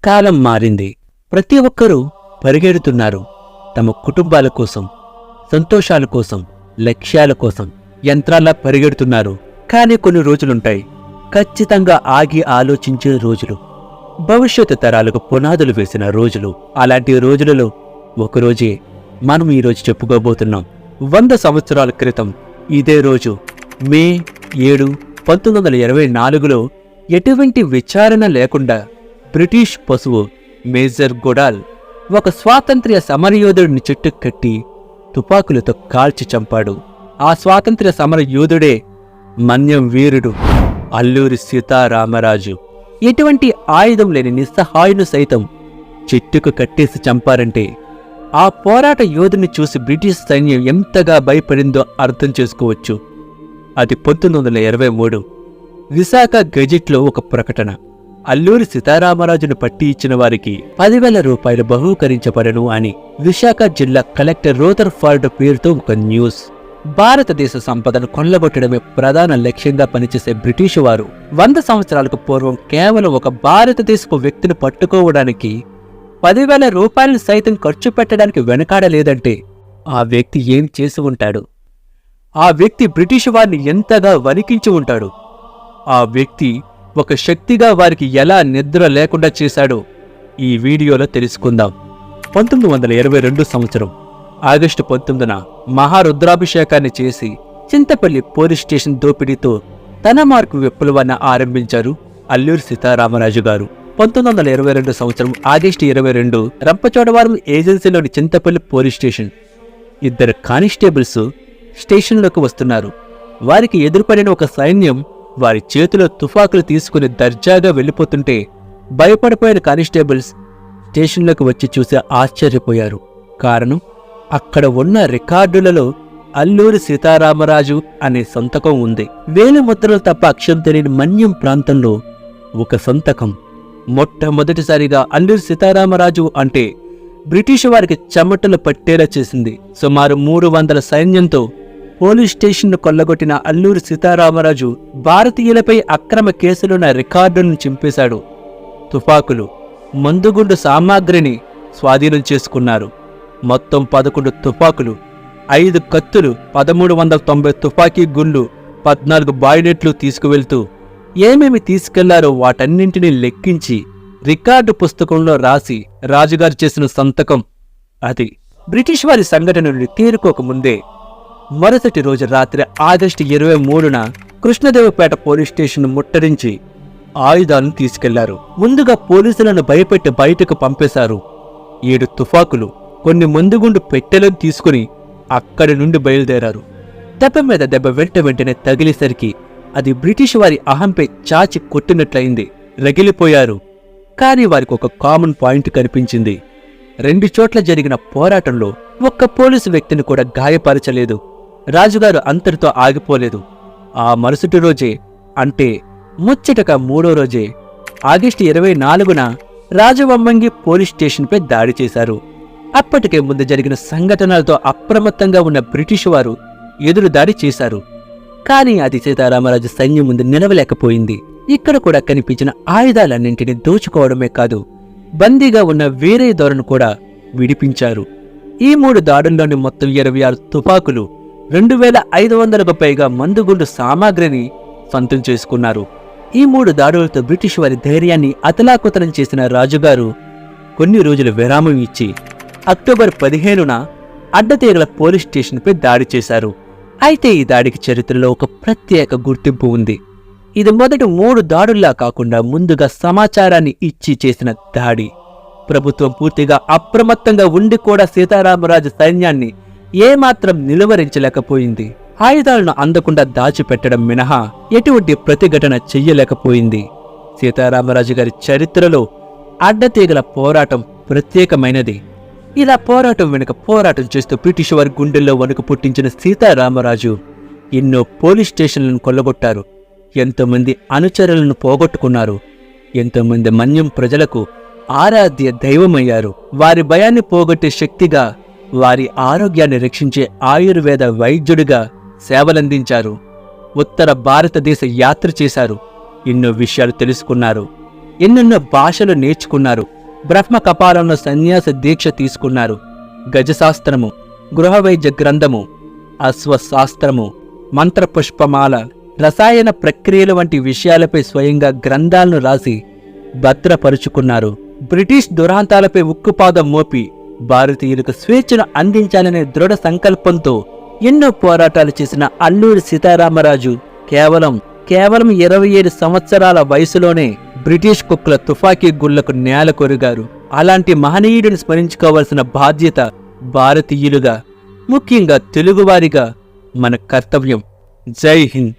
కాలం మారింది. ప్రతి ఒక్కరూ పరిగెడుతున్నారు. తమ కుటుంబాల కోసం, సంతోషాల కోసం, లక్ష్యాల కోసం యంత్రాల్లా పరిగెడుతున్నారు. కానీ కొన్ని రోజులుంటాయి, ఖచ్చితంగా ఆగి ఆలోచించే రోజులు, భవిష్యత్తు తరాలకు పునాదులు వేసిన రోజులు. అలాంటి రోజులలో ఒకరోజే మనం ఈరోజు చెప్పుకోబోతున్నాం. 100 సంవత్సరాల క్రితం ఇదే రోజు మే 7, 1924లో ఎటువంటి విచారణ లేకుండా బ్రిటిష్ పశువు మేజర్ గొడాల్ ఒక స్వాతంత్ర్య సమరయోధుడిని చెట్టు కట్టి తుపాకులతో కాల్చి చంపాడు. ఆ స్వాతంత్ర్య సమర యోధుడే మన్యం వీరుడు అల్లూరి సీతారామరాజు. ఎటువంటి ఆయుధం లేని నిస్సహాయును సైతం చెట్టుకు కట్టేసి చంపారంటే ఆ పోరాట యోధుని చూసి బ్రిటిష్ సైన్యం ఎంతగా భయపడిందో అర్థం చేసుకోవచ్చు. అది 1923 విశాఖ గెజిట్లో ఒక ప్రకటన. అల్లూరి సీతారామరాజును పట్టి ఇచ్చిన వారికి 10,000 రూపాయలు బహూకరించబడను అని. విశాఖ జిల్లా కలెక్టర్ రూదర్ఫర్డ్ పేరుతో ఒక న్యూస్. భారతదేశ సంపదను కొల్లగొట్టడమే ప్రధాన లక్ష్యంగా పనిచేసే బ్రిటిషు వారు 100 సంవత్సరాలకు పూర్వం కేవలం ఒక భారతదేశపు వ్యక్తిని పట్టుకోవడానికి 10,000 రూపాయలను సైతం ఖర్చు పెట్టడానికి వెనకాడలేదంటే ఆ వ్యక్తి ఏం చేసి ఉంటాడు? ఆ వ్యక్తి బ్రిటిషు వారిని ఎంతగా వణికించి ఉంటాడు? ఆ వ్యక్తి ఒక శక్తిగా వారికి ఎలా నిద్ర లేకుండా చేశాడో ఈ వీడియోలో తెలుసుకుందాం. 1922 సంవత్సరం ఆగస్టు 19న మహారుద్రాభిషేకాన్ని చేసి చింతపల్లి పోలీస్ స్టేషన్ దోపిడీతో తన మార్కు విప్లవాన్ని ఆరంభించారు అల్లూరి సీతారామరాజు గారు. 1922 సంవత్సరం ఆగస్టు 22 రంపచోడవరం ఏజెన్సీలోని చింతపల్లి పోలీస్ స్టేషన్. 2 కానిస్టేబుల్స్ స్టేషన్లోకి వస్తున్నారు. వారికి ఎదురుపడిన ఒక సైన్యం వారి చేతిలో తుపాకులు తీసుకుని దర్జాగా వెళ్ళిపోతుంటే భయపడిపోయిన కానిస్టేబుల్స్ స్టేషన్లోకి వచ్చి చూసి ఆశ్చర్యపోయారు. కారణం, అక్కడ ఉన్న రికార్డులలో అల్లూరి సీతారామరాజు అనే సంతకం ఉంది. వేలి ముద్రలు తప్ప అక్షరం తెలియని మన్యం ప్రాంతంలో ఒక సంతకం. మొట్టమొదటిసారిగా అల్లూరి సీతారామరాజు అంటే బ్రిటిషు వారికి చెమటలు పట్టేలా చేసింది. సుమారు 300 సైన్యంతో పోలీస్ స్టేషన్ను కొల్లగొట్టిన అల్లూరి సీతారామరాజు భారతీయులపై అక్రమ కేసులున్న రికార్డును చింపేశాడు. తుపాకులు, మందుగుండు సామాగ్రిని స్వాధీనం చేసుకున్నారు. మొత్తం 11 తుపాకులు, 5 కత్తులు, 1390 తుపాకీ గుళ్ళు, 14 బాయినెట్లు తీసుకువెళ్తూ ఏమేమి తీసుకెళ్లారో వాటన్నింటినీ లెక్కించి రికార్డు పుస్తకంలో రాసి రాజుగారు చేసిన సంతకం అది. బ్రిటిష్ వారి సంఘటన నుండి తేరుకోకముందే మరుసటి రోజు రాత్రి ఆగస్టు 23న కృష్ణదేవపేట పోలీస్ స్టేషన్ ముట్టడించి ఆయుధాలను తీసుకెళ్లారు. ముందుగా పోలీసులను భయపెట్టి బయటకు పంపేశారు. 7 తుపాకులు, కొన్ని మందుగుండు పెట్టెలను తీసుకుని అక్కడి నుండి బయలుదేరారు. దెబ్బ మీద దెబ్బ వెంటనే తగిలేసరికి అది బ్రిటిష్ వారి అహంపై చాచి కొట్టినట్లయింది. రగిలిపోయారు. కానీ వారికి ఒక కామన్ పాయింట్ కనిపించింది. 2 చోట్ల జరిగిన పోరాటంలో ఒక్క పోలీసు వ్యక్తిని కూడా గాయపరచలేదు. రాజుగారు అంతటితో ఆగిపోలేదు. ఆ మరుసటి రోజే, అంటే ముచ్చటగా 3వ రోజే ఆగస్టు 24న రాజవమ్మంగి పోలీస్ స్టేషన్పై దాడి చేశారు. అప్పటికే ముందు జరిగిన సంఘటనలతో అప్రమత్తంగా ఉన్న బ్రిటిష్ వారు ఎదురు దాడి చేశారు. కానీ అది సీతారామరాజు సైన్యం ముందు నిలవలేకపోయింది. ఇక్కడ కూడా కనిపించిన ఆయుధాలన్నింటినీ దోచుకోవడమే కాదు, బందీగా ఉన్న వేరే దొరను కూడా విడిపించారు. ఈ 3 దాడుల్లోని మొత్తం 26 తుపాకులు, 2500కు పైగా మందుగుండు సామాగ్రిని సొంతం చేసుకున్నారు. ఈ 3 దాడులతో బ్రిటిష్ వారి ధైర్యాన్ని అతలాకుతలం చేసిన రాజుగారు కొన్ని రోజులు విరామం ఇచ్చి అక్టోబర్ 15న అడ్డతీగల పోలీస్ స్టేషన్పై దాడి చేశారు. అయితే ఈ దాడికి చరిత్రలో ఒక ప్రత్యేక గుర్తింపు ఉంది. ఇది మొదటి 3 దాడుల్లా కాకుండా ముందుగా సమాచారాన్ని ఇచ్చి చేసిన దాడి. ప్రభుత్వం పూర్తిగా అప్రమత్తంగా ఉండి కూడా సీతారామరాజు సైన్యాన్ని ఏమాత్రం నిలువరించలేకపోయింది. ఆయుధాలను అందకుండా దాచిపెట్టడం మినహా ఎటువంటి ప్రతిఘటన చెయ్యలేకపోయింది. సీతారామరాజు గారి చరిత్రలో అడ్డతీగల పోరాటం ప్రత్యేకమైనది. ఇలా పోరాటం వెనుక పోరాటం చేస్తూ బ్రిటిష్ వారి గుండెల్లో వణుకు పుట్టించిన సీతారామరాజు ఎన్నో పోలీస్ స్టేషన్లను కొల్లగొట్టారు. ఎంతోమంది అనుచరులను పోగొట్టుకున్నారు. ఎంతోమంది మన్యం ప్రజలకు ఆరాధ్య దైవమయ్యారు. వారి భయాన్ని పోగొట్టే శక్తిగా, వారి ఆరోగ్యాన్ని రక్షించే ఆయుర్వేద వైద్యుడిగా సేవలందించారు. ఉత్తర భారతదేశ యాత్ర చేశారు. ఎన్నో విషయాలు తెలుసుకున్నారు. ఎన్నెన్నో భాషలు నేర్చుకున్నారు. బ్రహ్మ కపాలంలో సన్యాస దీక్ష తీసుకున్నారు. గజశాస్త్రము, గృహవైద్య గ్రంథము, అశ్వశాస్త్రము, మంత్రపుష్పమాల, రసాయన ప్రక్రియలు వంటి విషయాలపై స్వయంగా గ్రంథాలను రాసి భద్రపరుచుకున్నారు. బ్రిటిష్ దురాంతాలపై ఉక్కుపాదం మోపి భారతీయులకు స్వేచ్ఛను అందించాలనే దృఢ సంకల్పంతో ఎన్నో పోరాటాలు చేసిన అల్లూరి సీతారామరాజు కేవలం 27 సంవత్సరాల వయసులోనే బ్రిటిష్ కుక్కల తుపాకీ గుళ్లకు నేల కొరిగారు. అలాంటి మహనీయుడిని స్మరించుకోవాల్సిన బాధ్యత భారతీయులుగా, ముఖ్యంగా తెలుగువారిగా మన కర్తవ్యం. జై హింద్.